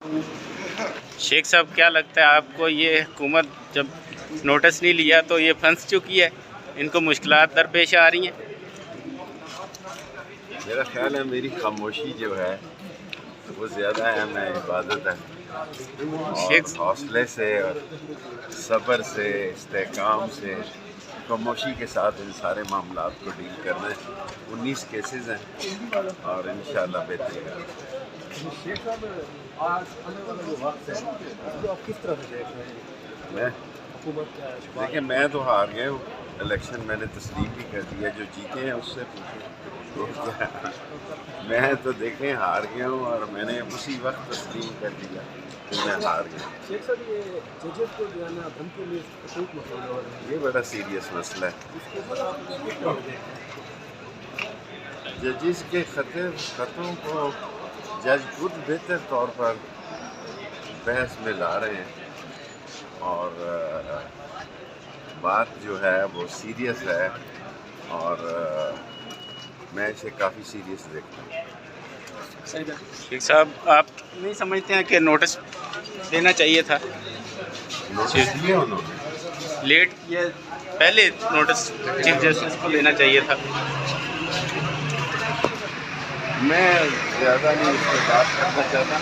शेख साहब, क्या लगता है आपको, ये हुकूमत जब नोटिस नहीं लिया तो ये फंस चुकी है, इनको मुश्किलात दरपेश आ रही हैं? मेरा ख्याल है मेरी खामोशी जो है वो ज़्यादा अहम है, इबादत है। और हौसले से और सब्र से, इस्तेकाम से, खामोशी के साथ इन सारे मामलात को डील करना है। 19 केसेस हैं और इंशाअल्लाह बेहतरी है। शेख साहब, आज आने वाला जो वक्त है उसको आप किस तरह से देख रहे हैं? मैं हुकूमत क्या है? देखिए, मैं तो हार गया हूँ इलेक्शन, मैंने तस्लीम भी कर दिया। जो जीते हैं उससे पूछें तो क्या, मैं तो देखें हार गया हूँ और मैंने उसी वक्त तस्लीम कर दिया कि मैं हार गया। शेख साहब, ये जजेस को जो है ना धमकी में खूब मसला हो रहा है, ये बड़ा सीरियस मसला है। इसके ऊपर आप किस तरह से देखते हैं? जजिस के खतों को जज खुद बेहतर तौर पर बहस में ला रहे हैं और बात जो है वो सीरियस है और मैं इसे काफ़ी सीरियस देखता हूँ। शेख साहब, आप नहीं समझते हैं कि नोटिस देना चाहिए था? नोटिस दिए उन्होंने, लेट किया, पहले नोटिस चीफ जस्टिस को देना चाहिए था। मैं ज़्यादा नहीं इस पर बात करना चाहता।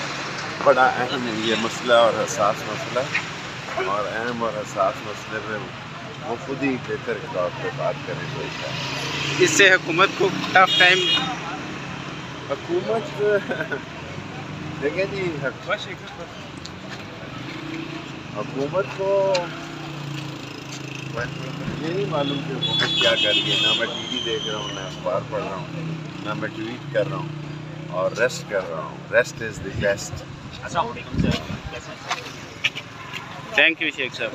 बड़ा अहम ये मसला और हसास मसला है और अहम और हसास मसले में वो खुद ही बेहतर तौर पर बात करें तो अच्छा है। इससे हुकूमत को टफ टाइम, हुकूमत देखें जी, हुकूमत को ये नहीं मालूम कि हुकूमत क्या कर रही है। ना मैं टीवी देख रहा हूँ, ना अखबार पढ़ रहा हूँ, ना मैं ट्वीट कर रहा हूँ और रेस्ट कर रहा हूँ। Rest is the best. Thank you Sheikh साहब।